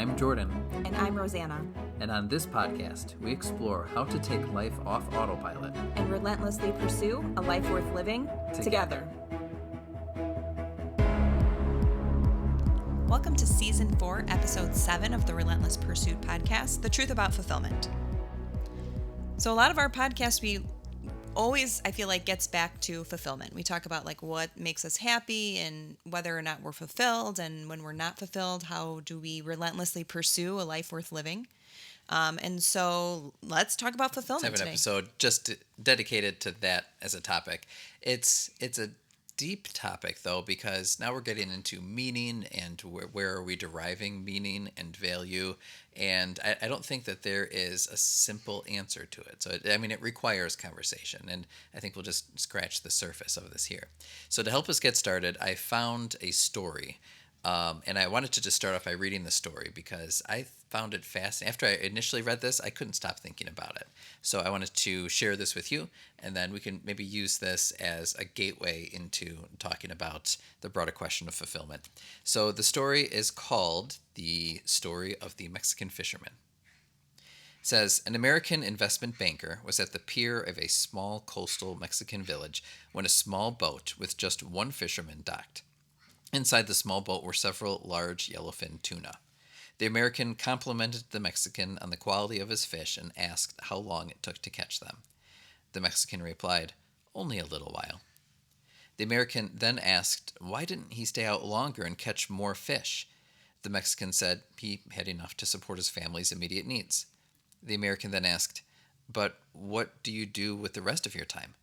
I'm Jordan. And I'm Rosanna. And on this podcast, we explore how to take life off autopilot and relentlessly pursue a life worth living together. Welcome to Season 4, Episode 7 of the Relentless Pursuit podcast, The Truth About Fulfillment. So a lot of our podcasts, we always, I feel like, gets back to fulfillment. We talk about like what makes us happy and whether or not we're fulfilled, and when we're not fulfilled, how do we relentlessly pursue a life worth living? And so let's talk about fulfillment today. Let's have an episode just dedicated to that as a topic. It's a deep topic, though, because now we're getting into meaning and where are we deriving meaning and value. And I don't think that there is a simple answer to it. So, it requires conversation. And I think we'll just scratch the surface of this here. So to help us get started, I found a story. And I wanted to just start off by reading the story because I found it fascinating. After I initially read this, I couldn't stop thinking about it. So I wanted to share this with you, and then we can maybe use this as a gateway into talking about the broader question of fulfillment. So the story is called The Story of the Mexican Fisherman. It says, an American investment banker was at the pier of a small coastal Mexican village when a small boat with just one fisherman docked. Inside the small boat were several large yellowfin tuna. The American complimented the Mexican on the quality of his fish and asked how long it took to catch them. The Mexican replied, only a little while. The American then asked, why didn't he stay out longer and catch more fish? The Mexican said he had enough to support his family's immediate needs. The American then asked, but what do you do with the rest of your time?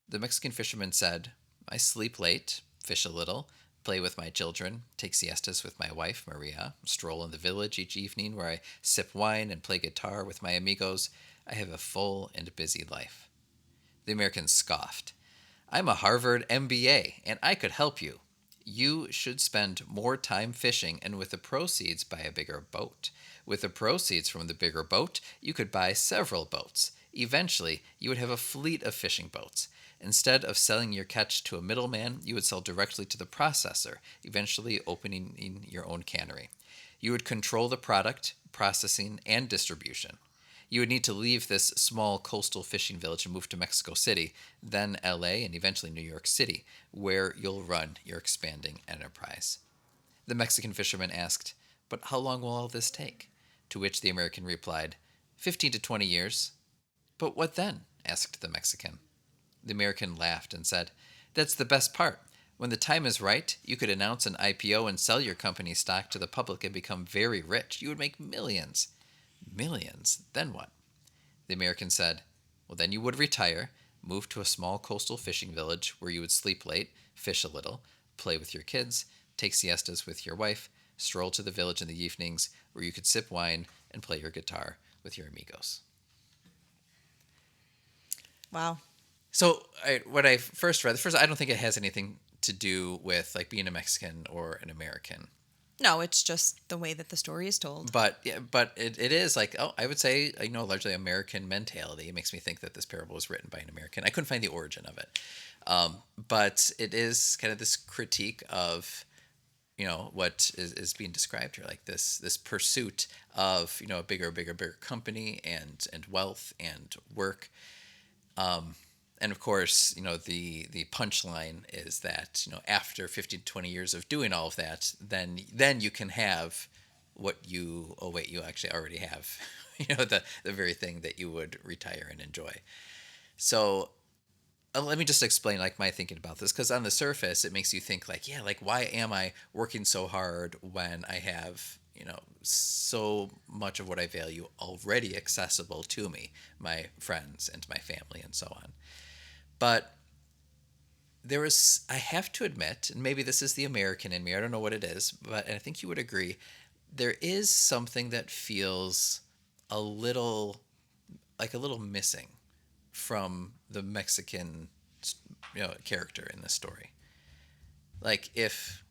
The Mexican fisherman said, I sleep late, fish a little, play with my children, take siestas with my wife, Maria, stroll in the village each evening where I sip wine and play guitar with my amigos. I have a full and busy life. The American scoffed. I'm a Harvard MBA, and I could help you. You should spend more time fishing and with the proceeds buy a bigger boat. With the proceeds from the bigger boat, you could buy several boats. Eventually, you would have a fleet of fishing boats. Instead of selling your catch to a middleman, you would sell directly to the processor, eventually opening your own cannery. You would control the product, processing, and distribution. You would need to leave this small coastal fishing village and move to Mexico City, then LA, and eventually New York City, where you'll run your expanding enterprise. The Mexican fisherman asked, but how long will all this take? To which the American replied, 15 to 20 years. But what then? Asked the Mexican. The American laughed and said, that's the best part. When the time is right, you could announce an IPO and sell your company's stock to the public and become very rich. You would make millions. Millions? Then what? The American said, well, then you would retire, move to a small coastal fishing village where you would sleep late, fish a little, play with your kids, take siestas with your wife, stroll to the village in the evenings where you could sip wine and play your guitar with your amigos. Wow. So when I first read I don't think it has anything to do with like being a Mexican or an American. No, it's just the way that the story is told. But it is like, I would say, largely American mentality. It makes me think that this parable was written by an American. I couldn't find the origin of it. But it is kind of this critique of, what is being described here, like this pursuit of, a bigger company and wealth and work. And of course, the punchline is that, after 15 to 20 years of doing all of that, then you can have what you actually already have, the very thing that you would retire and enjoy. So let me just explain my thinking about this, because on the surface, it makes you think why am I working so hard when I have, so much of what I value already accessible to me, my friends and my family and so on. But I have to admit, and maybe this is the American in me, I don't know what it is, but I think you would agree, there is something that feels a little missing from the Mexican, character in this story. Like if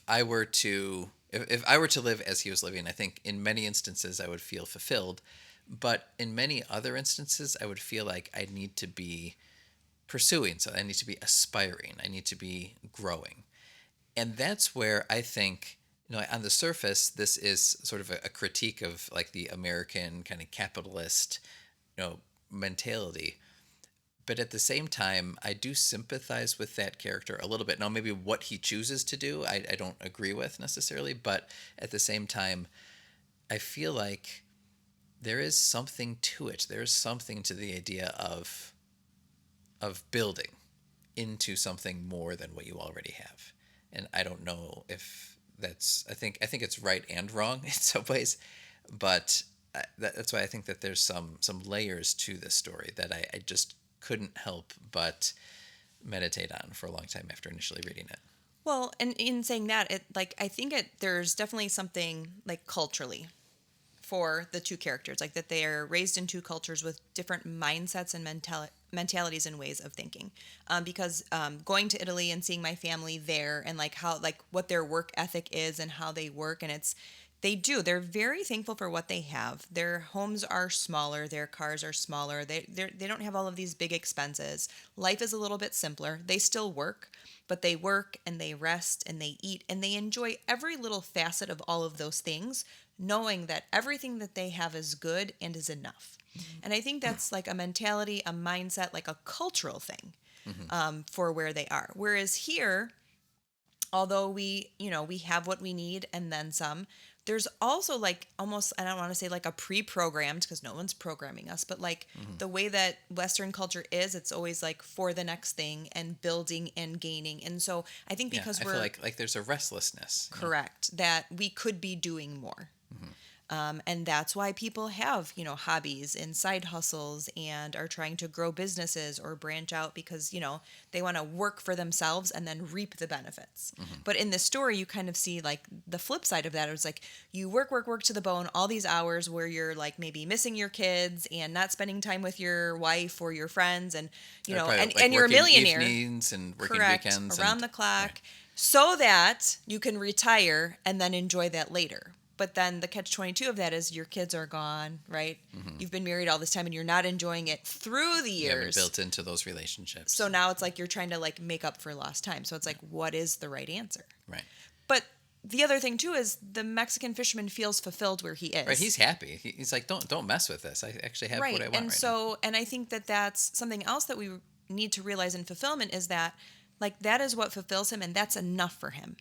I were to live as he was living, I think in many instances I would feel fulfilled. But in many other instances, I would feel like I need to be pursuing. So I need to be aspiring. I need to be growing. And that's where I think On the surface, this is sort of a critique of like the American kind of capitalist, mentality. But at the same time, I do sympathize with that character a little bit. Now, maybe what he chooses to do, I don't agree with necessarily, but at the same time, I feel like there is something to it. There is something to the idea of building into something more than what you already have. And I don't know if I think it's right and wrong in some ways, but that's why I think that there's some layers to this story that I just couldn't help but meditate on for a long time after initially reading it. Well, and in saying that, I think there's definitely something like culturally for the two characters, like that they are raised in two cultures with different mindsets and mentalities and ways of thinking. Because going to Italy and seeing my family there, and like how what their work ethic is and how they work, and they're very thankful for what they have. Their homes are smaller, their cars are smaller. They don't have all of these big expenses. Life is a little bit simpler. They still work, but they work and they rest and they eat and they enjoy every little facet of all of those things, knowing that everything that they have is good and is enough. Mm-hmm. And I think that's like a mentality, a mindset, like a cultural thing, for where they are. Whereas here, although we have what we need and then some, there's also like almost, I don't want to say like a pre-programmed, because no one's programming us, but like the way that Western culture is, it's always like for the next thing and building and gaining. And so I think because I feel like there's a restlessness. Correct. That we could be doing more. Mm-hmm. And that's why people have, hobbies and side hustles and are trying to grow businesses or branch out, because, they want to work for themselves and then reap the benefits. Mm-hmm. But in this story, you kind of see like the flip side of that. It was like you work to the bone all these hours where you're like maybe missing your kids and not spending time with your wife or your friends, and, and you're a millionaire. Evenings and working correct, weekends. Around the clock, right. So that you can retire and then enjoy that later. But then the catch-22 of that is your kids are gone, right? Mm-hmm. You've been married all this time and you're not enjoying it through the years. You haven't built into those relationships. So now it's like you're trying to like make up for lost time. So it's like, what is the right answer? Right. But the other thing too is the Mexican fisherman feels fulfilled where he is. Right. He's happy. He's like, don't mess with this. I actually have what I want right now. And I think that that's something else that we need to realize in fulfillment, is that like that is what fulfills him and that's enough for him.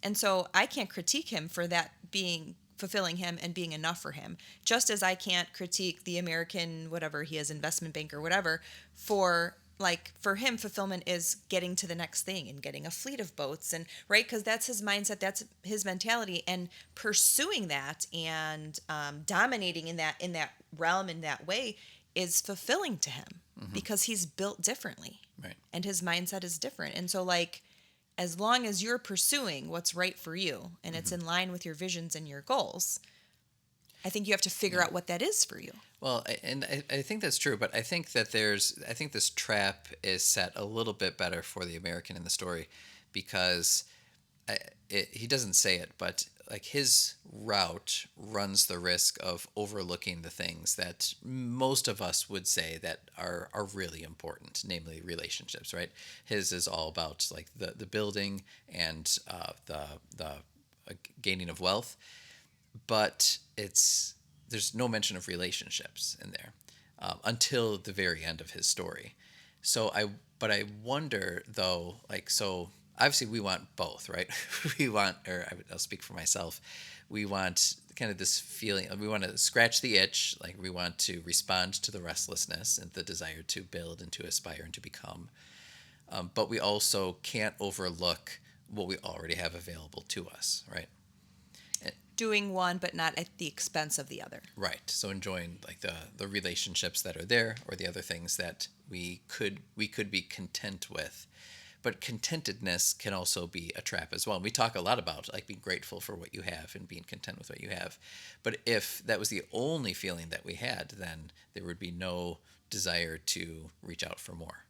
And so I can't critique him for that being fulfilling him and being enough for him, just as I can't critique the American whatever he is, investment banker, whatever, for him fulfillment is getting to the next thing and getting a fleet of boats, and right, because that's his mindset, that's his mentality, and pursuing that and dominating in that realm in that way is fulfilling to him, because he's built differently, right, and his mindset is different. And so like, as long as you're pursuing what's right for you and it's in line with your visions and your goals, I think you have to figure out what that is for you. Well, I think that's true, but I think that I think this trap is set a little bit better for the American in the story, because he doesn't say it, but like his route runs the risk of overlooking the things that most of us would say that are really important, namely relationships, right? His is all about like the building and the gaining of wealth, but there's no mention of relationships in there until the very end of his story. But I wonder though, like, so obviously we want both, right? I'll speak for myself. We want kind of this feeling, we want to scratch the itch, like we want to respond to the restlessness and the desire to build and to aspire and to become. But we also can't overlook what we already have available to us, right? Doing one, but not at the expense of the other. Right. So enjoying like the relationships that are there, or the other things that we could be content with. But contentedness can also be a trap as well. And we talk a lot about like being grateful for what you have and being content with what you have. But if that was the only feeling that we had, then there would be no desire to reach out for more.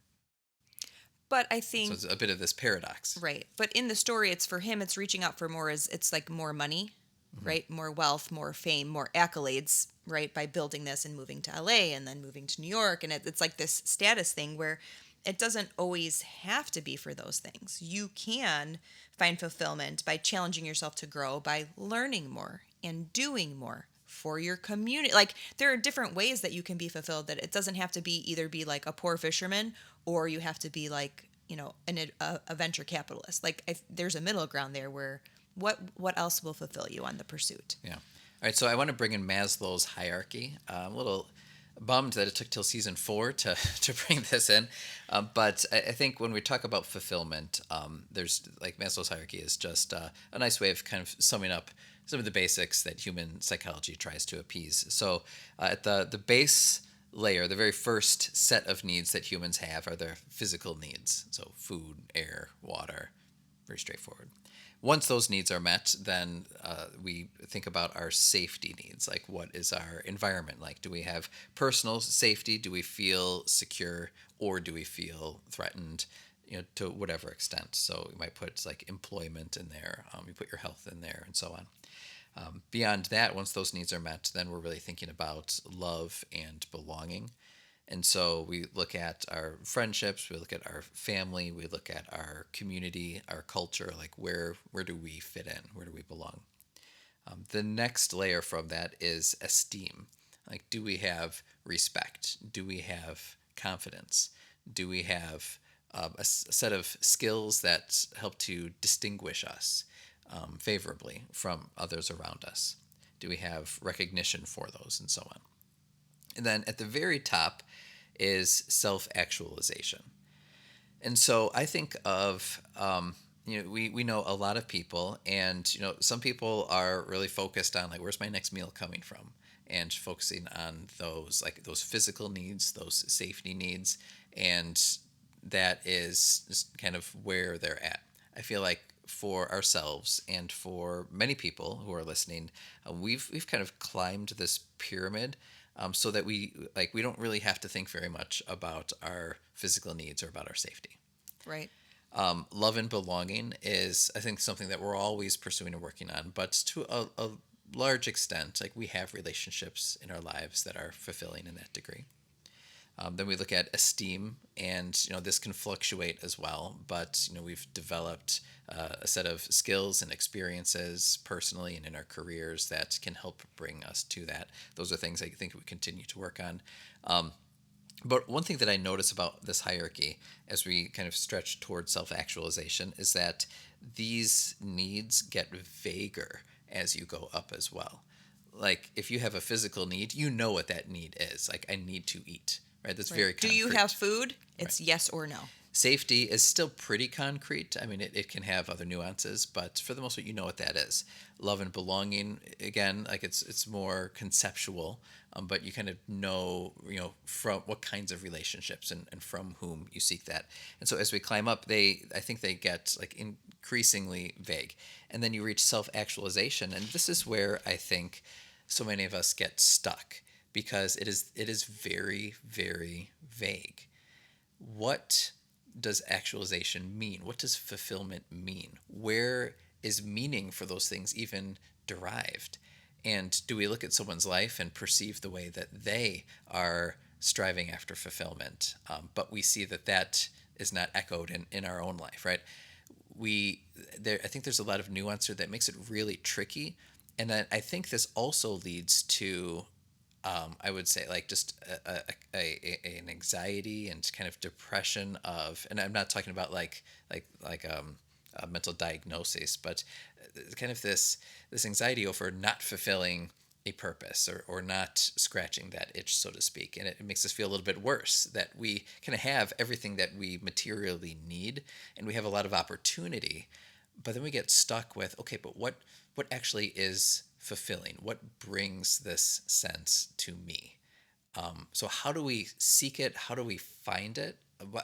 But I think... So it's a bit of this paradox. Right. But in the story, it's for him, it's reaching out for more, it's like more money, right? More wealth, more fame, more accolades, right? By building this and moving to LA and then moving to New York. And it's like this status thing where... it doesn't always have to be for those things. You can find fulfillment by challenging yourself to grow, by learning more and doing more for your community. Like, there are different ways that you can be fulfilled, that it doesn't have to be either be like a poor fisherman, or you have to be like, a venture capitalist. Like, there's a middle ground there where what else will fulfill you on the pursuit? Yeah. All right. So I want to bring in Maslow's hierarchy. I'm a little bummed that it took till season 4 to bring this in. But I think when we talk about fulfillment, there's like Maslow's hierarchy is just a nice way of kind of summing up some of the basics that human psychology tries to appease. So at the base layer, the very first set of needs that humans have are their physical needs. So food, air, water, very straightforward. Once those needs are met, then we think about our safety needs. Like, what is our environment like? Do we have personal safety? Do we feel secure, or do we feel threatened, to whatever extent? So you might put like employment in there. You put your health in there, and so on. Beyond that, once those needs are met, then we're really thinking about love and belonging. And so we look at our friendships, we look at our family, we look at our community, our culture, like where do we fit in? Where do we belong? The next layer from that is esteem. Like, do we have respect? Do we have confidence? Do we have a set of skills that help to distinguish us favorably from others around us? Do we have recognition for those, and so on? And then at the very top is self-actualization. And so I think of, we know a lot of people, and, some people are really focused on, like, where's my next meal coming from? And focusing on those physical needs, those safety needs, and that is just kind of where they're at. I feel like for ourselves and for many people who are listening, we've kind of climbed this pyramid, so that we don't really have to think very much about our physical needs or about our safety. Right. Love and belonging is, I think, something that we're always pursuing and working on, but to a large extent, like, we have relationships in our lives that are fulfilling in that degree. Then we look at esteem, and this can fluctuate as well, but we've developed a set of skills and experiences personally and in our careers that can help bring us to that. Those are things I think we continue to work on. But one thing that I notice about this hierarchy as we kind of stretch towards self-actualization is that these needs get vaguer as you go up as well. Like, if you have a physical need, you know what that need is. Like, I need to eat. Right, that's very concrete. Do you have food? It's right. Yes or no. Safety is still pretty concrete. I mean, it can have other nuances, but for the most part, you know what that is. Love and belonging, again, like, it's more conceptual, but you kind of know, from what kinds of relationships and from whom you seek that. And so as we climb up, I think they get like increasingly vague. And then you reach self-actualization, and this is where I think so many of us get stuck, because it is very, very vague. What does actualization mean? What does fulfillment mean? Where is meaning for those things even derived? And do we look at someone's life and perceive the way that they are striving after fulfillment, but we see that is not echoed in our own life, right? I think there's a lot of nuance here that makes it really tricky. And then I think this also leads to I would say, like, just an anxiety and kind of depression of, and I'm not talking about like a mental diagnosis, but kind of this anxiety over not fulfilling a purpose or not scratching that itch, so to speak. And it makes us feel a little bit worse that we kind of have everything that we materially need, and we have a lot of opportunity, but then we get stuck with, okay, but what actually is fulfilling? What brings this sense to me? So how do we seek it? How do we find it?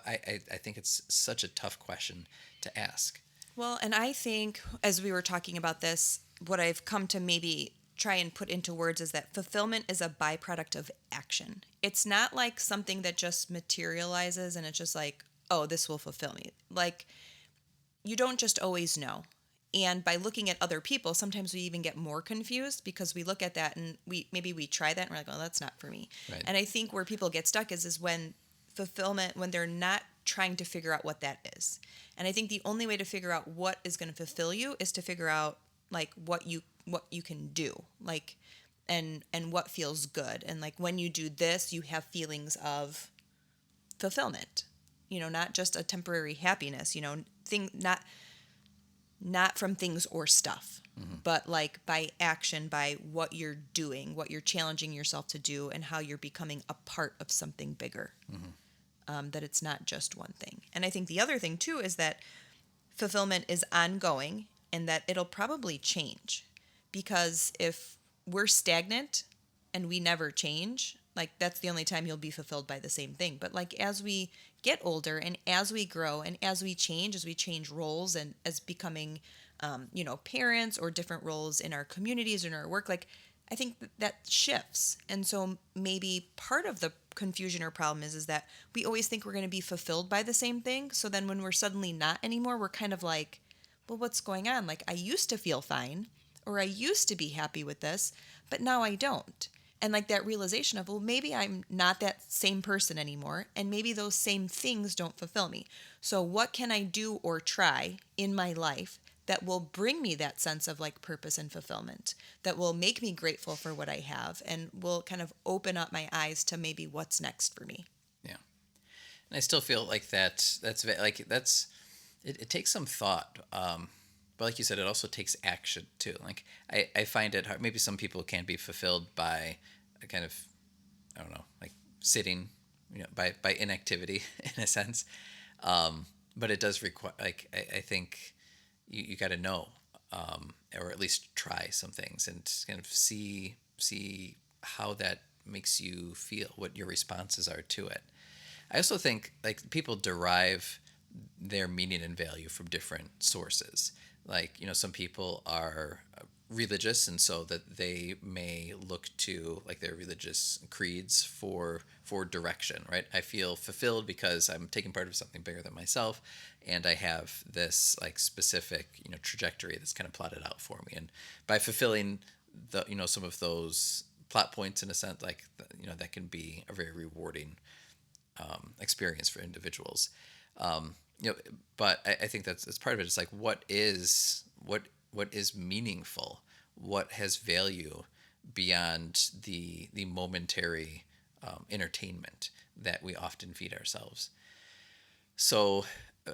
I think it's such a tough question to ask. Well, and I think as we were talking about this, what I've come to maybe try and put into words is that fulfillment is a byproduct of action. It's not like something that just materializes and it's just like, oh, this will fulfill me. Like, you don't just always know. And by looking at other people, sometimes we even get more confused because we look at that and we try that and we're like, oh, that's not for me. Right. And I think where people get stuck is when fulfillment, when they're not trying to figure out what that is. And I think the only way to figure out what is going to fulfill you is to figure out like what you can do, like and what feels good. And like when you do this, you have feelings of fulfillment. Not just a temporary happiness, not from things or stuff, but like by action, by what you're doing, what you're challenging yourself to do, and how you're becoming a part of something bigger. That it's not just one thing. And I think the other thing too is that fulfillment is ongoing and that it'll probably change, because if we're stagnant and we never change, like that's the only time you'll be fulfilled by the same thing. But like as we get older and as we grow and as we change roles and as becoming, parents or different roles in our communities and our work, like I think that shifts. And so maybe part of the confusion or problem is that we always think we're going to be fulfilled by the same thing. So then when we're suddenly not anymore, we're kind of like, well, what's going on? Like I used to feel fine, or I used to be happy with this, but now I don't. And like that realization of, well, maybe I'm not that same person anymore, and maybe those same things don't fulfill me. So what can I do or try in my life that will bring me that sense of like purpose and fulfillment, that will make me grateful for what I have and will kind of open up my eyes to maybe what's next for me. Yeah. And I still feel like it takes some thought. But like you said, it also takes action too. Like I find it hard. Maybe some people can be fulfilled by a kind of, I don't know, like sitting, by inactivity in a sense. But it does require, like, I think you got to know, or at least try some things and kind of see how that makes you feel, what your responses are to it. I also think like people derive their meaning and value from different sources. Like, some people are religious, and so that they may look to like their religious creeds for direction, right? I feel fulfilled because I'm taking part of something bigger than myself, and I have this like specific trajectory that's kind of plotted out for me. And by fulfilling the some of those plot points in a sense, like that can be a very rewarding experience for individuals. But I think that's part of it. It's like what is meaningful, what has value beyond the momentary entertainment that we often feed ourselves. So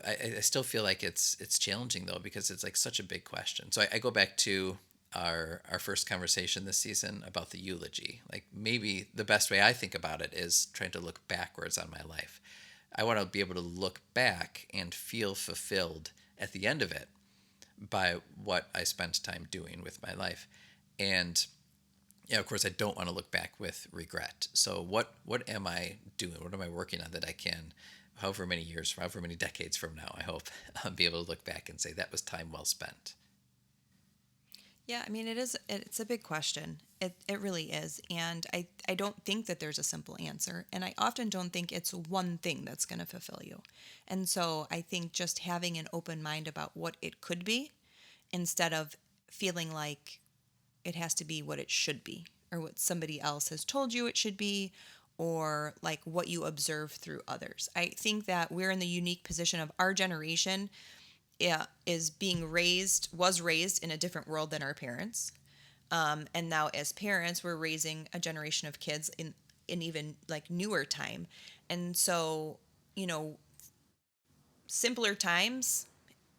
I still feel like it's challenging though, because it's like such a big question. So I go back to our first conversation this season about the eulogy. Like maybe the best way I think about it is trying to look backwards on my life. I want to be able to look back and feel fulfilled at the end of it by what I spent time doing with my life. And of course, I don't want to look back with regret. So what am I doing? What am I working on that I can, however many years, however many decades from now, I hope, be able to look back and say that was time well spent. Yeah, I mean, it's a big question. It really is. And I don't think that there's a simple answer. And I often don't think it's one thing that's going to fulfill you. And so I think just having an open mind about what it could be, instead of feeling like it has to be what it should be, or what somebody else has told you it should be, or like what you observe through others. I think that we're in the unique position of our generation was raised in a different world than our parents. And now as parents, we're raising a generation of kids in even like newer time. And so, simpler times,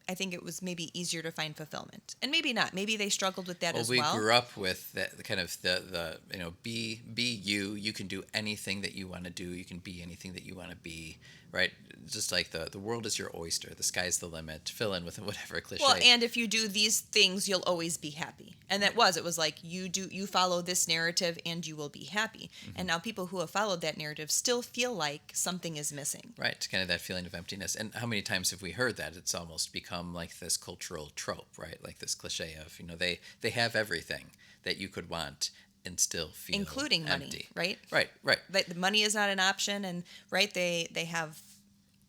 I think it was maybe easier to find fulfillment, and maybe not. Maybe they struggled with that as well. We grew up with that kind of the be you. You can do anything that you want to do. You can be anything that you want to be, right? Just like the world is your oyster. The sky's the limit. Fill in with whatever cliche. Well, and if you do these things, you'll always be happy. And it was like you follow this narrative and you will be happy. Mm-hmm. And now people who have followed that narrative still feel like something is missing. Right, kind of that feeling of emptiness. And how many times have we heard that? It's almost become like this cultural trope, right? Like this cliche of, they have everything that you could want and still feel including empty. Money, right? Right. The money is not an option, and right, they have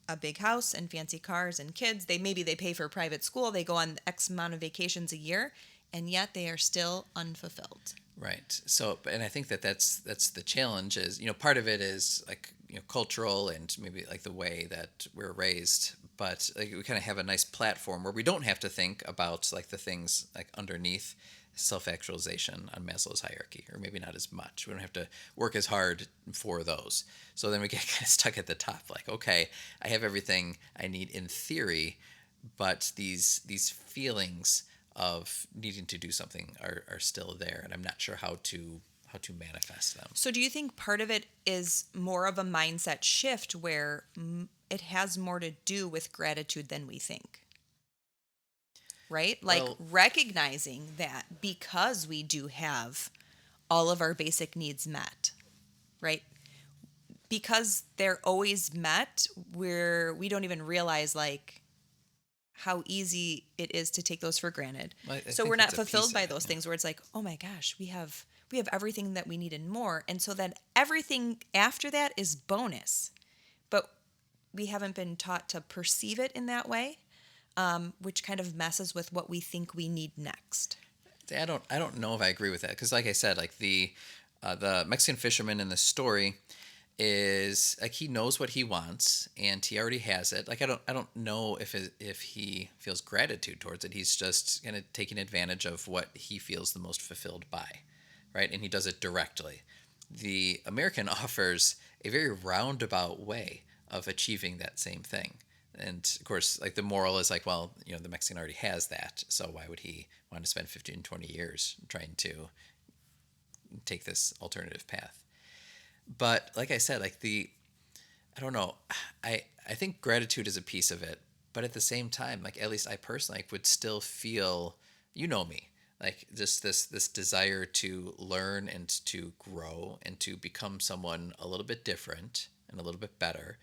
a big house and fancy cars and kids. They pay for private school. They go on X amount of vacations a year, and yet they are still unfulfilled. Right. So, and I think that's the challenge is, part of it is like cultural and maybe like the way that we're raised, but like we kind of have a nice platform where we don't have to think about like the things like underneath self-actualization on Maslow's hierarchy, or maybe not as much. We don't have to work as hard for those. So then we get kind of stuck at the top, like, okay, I have everything I need in theory, but these feelings of needing to do something are still there, and I'm not sure how to manifest them. So do you think part of it is more of a mindset shift where it has more to do with gratitude than we think? Right? Like recognizing that because we do have all of our basic needs met, right? Because they're always met, we don't even realize like how easy it is to take those for granted. Well, So we're not fulfilled by those things where it's like, oh my gosh, we have everything that we need and more. And so then everything after that is bonus. But we haven't been taught to perceive it in that way, which kind of messes with what we think we need next. I don't know if I agree with that, because like I said, like the Mexican fisherman in the story is like he knows what he wants and he already has it. Like I don't know if he feels gratitude towards it. He's just kind of taking advantage of what he feels the most fulfilled by, right? And he does it directly. The American offers a very roundabout way of achieving that same thing. And of course, like the moral is like, well, the Mexican already has that, so why would he want to spend 15, 20 years trying to take this alternative path? But like I said, like I don't know, I think gratitude is a piece of it, but at the same time, like at least I personally would still feel, me, like just this desire to learn and to grow and to become someone a little bit different and a little bit better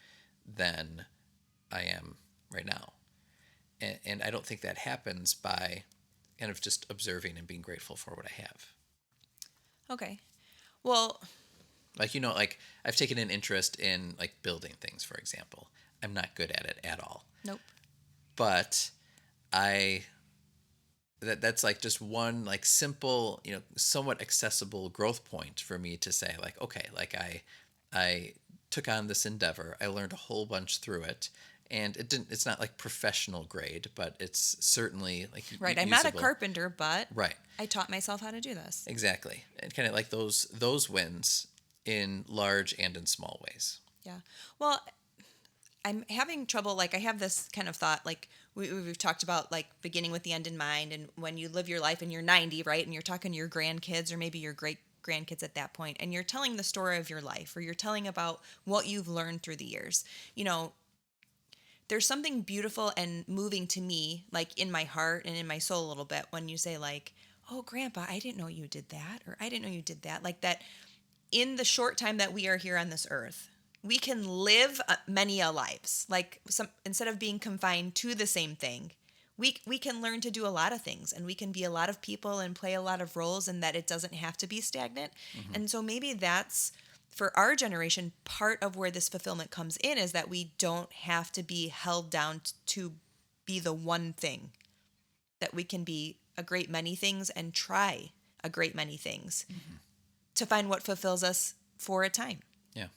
than I am right now. And I don't think that happens by kind of just observing and being grateful for what I have. Okay. Well, like, like I've taken an interest in like building things, for example. I'm not good at it at all. Nope. But that's like just one like simple, somewhat accessible growth point for me to say like, okay, like I took on this endeavor. I learned a whole bunch through it. And it's not like professional grade, but it's certainly like right. I'm usable. not a carpenter, but right. I taught myself how to do this. Exactly. And kind of like those wins in large and in small ways. Yeah. Well, I'm having trouble. Like I have this kind of thought, like we've talked about like beginning with the end in mind. And when you live your life and you're 90, right. And you're talking to your grandkids or maybe your great grandkids at that point, and you're telling the story of your life, or you're telling about what you've learned through the years, there's something beautiful and moving to me, like in my heart and in my soul a little bit, when you say like, oh, Grandpa, I didn't know you did that, or I didn't know you did that. Like that in the short time that we are here on this earth, we can live many lives. Like instead of being confined to the same thing, we can learn to do a lot of things, and we can be a lot of people and play a lot of roles, and that it doesn't have to be stagnant. Mm-hmm. And so maybe that's, for our generation, part of where this fulfillment comes in is that we don't have to be held down to be the one thing, that we can be a great many things and try a great many things to find what fulfills us for a time. Yeah.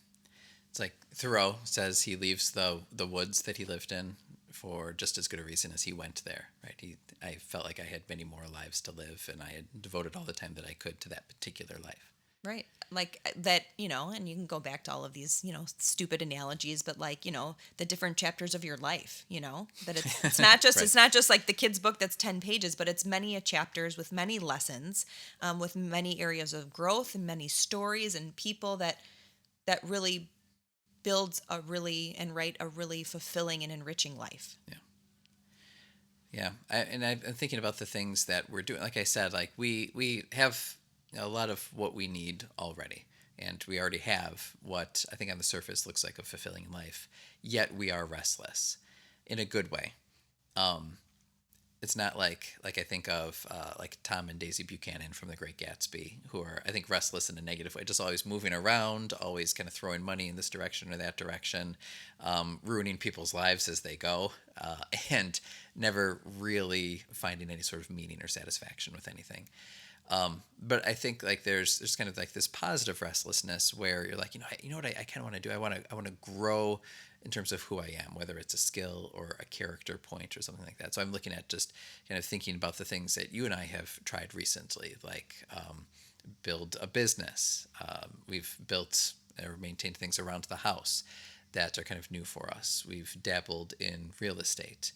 It's like Thoreau says he leaves the woods that he lived in for just as good a reason as he went there, right? I felt like I had many more lives to live, and I had devoted all the time that I could to that particular life. Right. Like that, and you can go back to all of these, stupid analogies, but like, the different chapters of your life, that it's not just, right. It's not just like the kid's book that's 10 pages, but it's many chapters with many lessons, with many areas of growth and many stories and people that really builds a really fulfilling and enriching life. Yeah. Yeah. I'm thinking about the things that we're doing. Like I said, like we have a lot of what we need already, and we already have what I think on the surface looks like a fulfilling life, yet we are restless in a good way. it's not like I think of like Tom and Daisy Buchanan from The Great Gatsby, who are, I think, restless in a negative way, just always moving around, always kind of throwing money in this direction or that direction, ruining people's lives as they go, and never really finding any sort of meaning or satisfaction with anything. But I think like there's kind of like this positive restlessness where you're like, you know what I kind of want to do? I want to grow in terms of who I am, whether it's a skill or a character point or something like that. So I'm looking at just kind of thinking about the things that you and I have tried recently, like build a business. We've built or maintained things around the house that are kind of new for us. We've dabbled in real estate.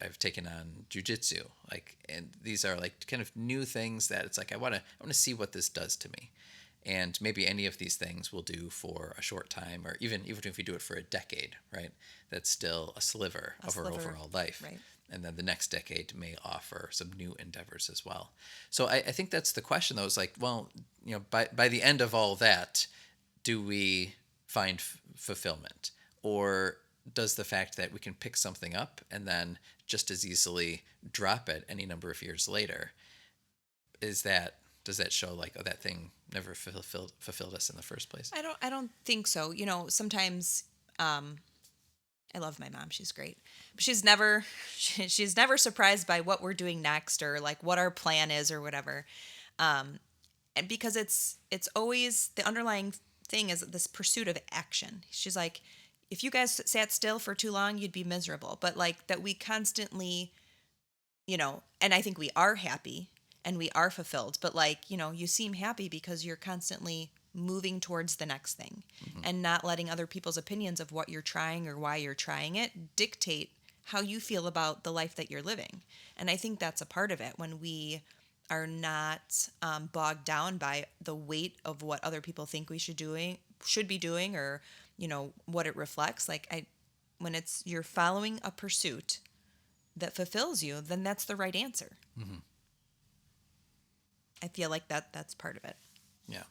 I've taken on jujitsu, and these are like kind of new things that it's like I want to see what this does to me, and maybe any of these things will do for a short time, or even if we do it for a decade, right? That's still a sliver of our overall life, right? And then the next decade may offer some new endeavors as well. So I think that's the question, though. Is like, well, by the end of all that, do we find fulfillment, or does the fact that we can pick something up and then just as easily drop it any number of years later, does that show like, oh, that thing never fulfilled us in the first place? I don't think so. Sometimes I love my mom. She's great. But she's never surprised by what we're doing next or like what our plan is or whatever. And because it's always the underlying thing is this pursuit of action. She's like, if you guys sat still for too long, you'd be miserable. But like that we constantly, and I think we are happy and we are fulfilled, but like, you seem happy because you're constantly moving towards the next thing, mm-hmm. and not letting other people's opinions of what you're trying or why you're trying it dictate how you feel about the life that you're living. And I think that's a part of it when we are not bogged down by the weight of what other people think we should be doing, or what it reflects. Like when it's you're following a pursuit that fulfills you, then that's the right answer. Mm-hmm. I feel like that's part of it. Yeah.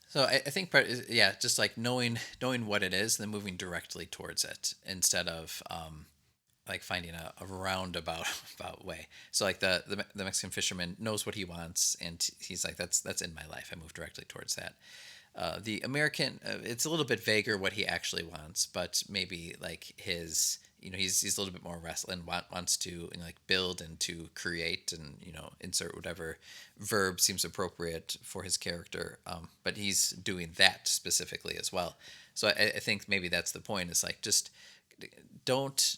So I think part is, just like knowing what it is, and then moving directly towards it instead of like finding a roundabout way. So like the Mexican fisherman knows what he wants, and he's like, that's in my life. I move directly towards that. The American, it's a little bit vaguer what he actually wants, but maybe like his, he's a little bit more restless and wants to like build and to create and, insert whatever verb seems appropriate for his character. But he's doing that specifically as well. So I think maybe that's the point. It's like, just don't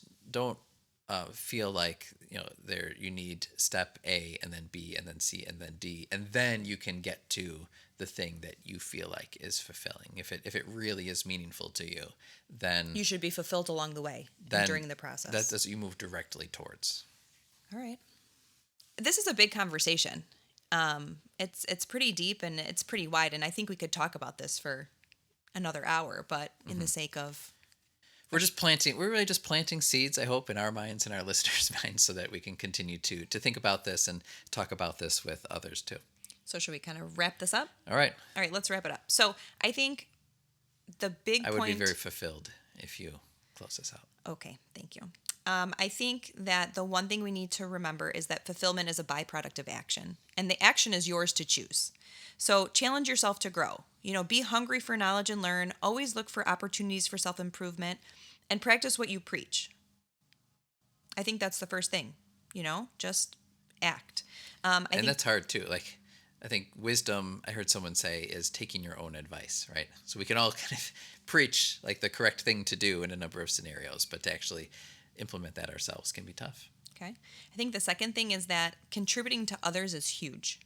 feel like, there you need step A and then B and then C and then D, and then you can get to the thing that you feel like is fulfilling. If it really is meaningful to you, then you should be fulfilled along the way and during the process. That's you move directly towards. All right. This is a big conversation. It's pretty deep and it's pretty wide, and I think we could talk about this for another hour, but in the sake of we're really just planting seeds, I hope, in our minds and our listeners' minds, so that we can continue to think about this and talk about this with others too. So should we kind of wrap this up? All right, let's wrap it up. So I think the big point... I would be very fulfilled if you close this out. Okay, thank you. I think that the one thing we need to remember is that fulfillment is a byproduct of action, and the action is yours to choose. So challenge yourself to grow. Be hungry for knowledge and learn. Always look for opportunities for self-improvement, and practice what you preach. I think that's the first thing. Just act. And that's hard too. Like, I think wisdom, I heard someone say, is taking your own advice, right? So we can all kind of preach like the correct thing to do in a number of scenarios, but to actually implement that ourselves can be tough. Okay. I think the second thing is that contributing to others is huge.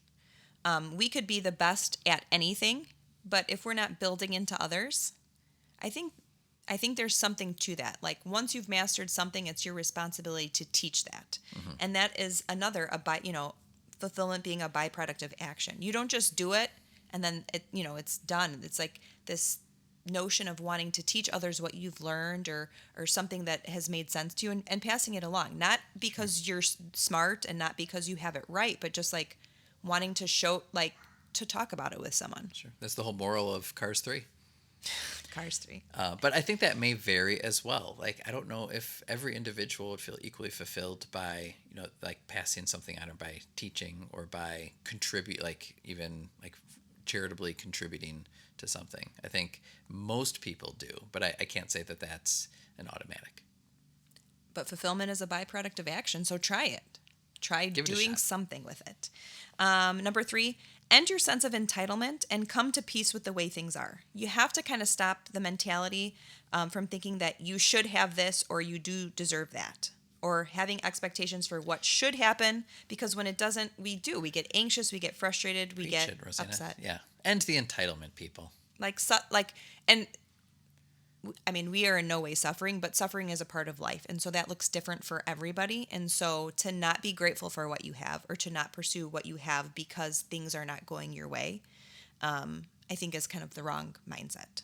We could be the best at anything, but if we're not building into others, I think there's something to that. Like once you've mastered something, it's your responsibility to teach that. Mm-hmm. And that is another, fulfillment being a byproduct of action. You don't just do it and then it's done. It's like this notion of wanting to teach others what you've learned or something that has made sense to you and passing it along. Not because you're smart and not because you have it right, but just like wanting to show, like to talk about it with someone. Sure. That's the whole moral of Cars 3. Cars 3. But I think that may vary as well. Like, I don't know if every individual would feel equally fulfilled by, like passing something on, or by teaching, or by even charitably contributing to something. I think most people do, but I can't say that that's an automatic. But fulfillment is a byproduct of action, so try it. Try doing something with it. Number 3, end your sense of entitlement and come to peace with the way things are. You have to kind of stop the mentality from thinking that you should have this or you do deserve that, or having expectations for what should happen, because when it doesn't, we get anxious, we get frustrated, we get upset. Yeah. End the entitlement, people. We are in no way suffering, but suffering is a part of life. And so that looks different for everybody. And so to not be grateful for what you have, or to not pursue what you have because things are not going your way, I think is kind of the wrong mindset.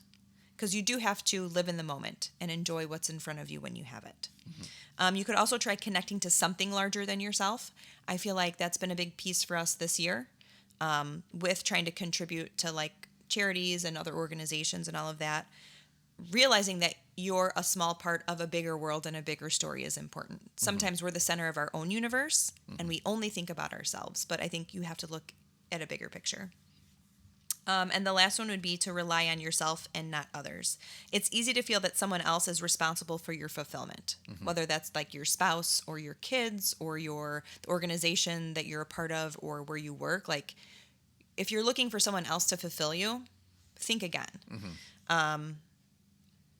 Because you do have to live in the moment and enjoy what's in front of you when you have it. Mm-hmm. You could also try connecting to something larger than yourself. I feel like that's been a big piece for us this year, with trying to contribute to like charities and other organizations and all of that. Realizing that you're a small part of a bigger world and a bigger story is important. Mm-hmm. Sometimes we're the center of our own universe, and we only think about ourselves. But I think you have to look at a bigger picture. And the last one would be to rely on yourself and not others. It's easy to feel that someone else is responsible for your fulfillment, whether that's like your spouse or your kids or the organization that you're a part of or where you work. Like, if you're looking for someone else to fulfill you, think again.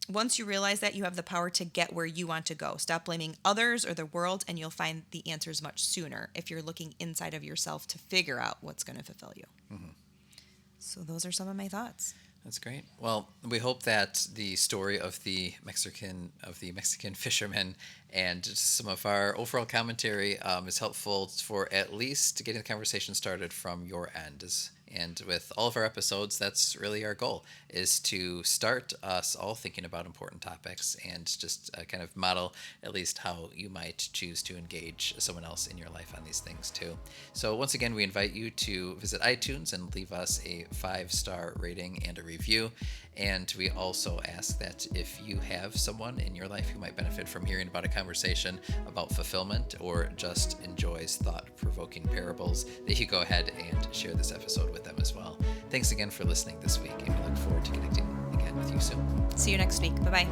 Once you realize that, you have the power to get where you want to go. Stop blaming others or the world, and you'll find the answers much sooner if you're looking inside of yourself to figure out what's going to fulfill you. So those are some of my thoughts. That's great. Well, we hope that the story of the Mexican Fisherman and some of our overall commentary is helpful for at least getting the conversation started from your end. And with all of our episodes, that's really our goal, is to start us all thinking about important topics and just kind of model at least how you might choose to engage someone else in your life on these things too. So once again, we invite you to visit iTunes and leave us a 5-star rating and a review. And we also ask that if you have someone in your life who might benefit from hearing about a conversation about fulfillment, or just enjoys thought-provoking parables, that you go ahead and share this episode with them as well. Thanks again for listening this week, and we look forward to connecting again with you soon. See you next week. Bye-bye.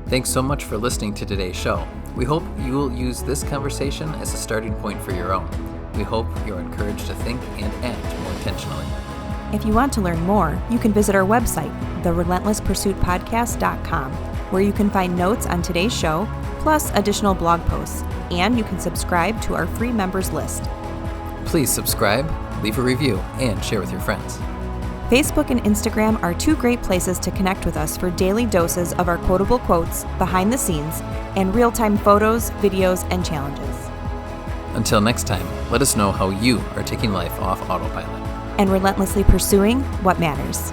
Thanks so much for listening to today's show. We hope you will use this conversation as a starting point for your own. We hope you're encouraged to think and act more intentionally. If you want to learn more, you can visit our website, therelentlesspursuitpodcast.com, where you can find notes on today's show, plus additional blog posts, and you can subscribe to our free members list. Please subscribe, leave a review, and share with your friends. Facebook and Instagram are 2 great places to connect with us for daily doses of our quotable quotes, behind the scenes, and real-time photos, videos, and challenges. Until next time, let us know how you are taking life off autopilot and relentlessly pursuing what matters.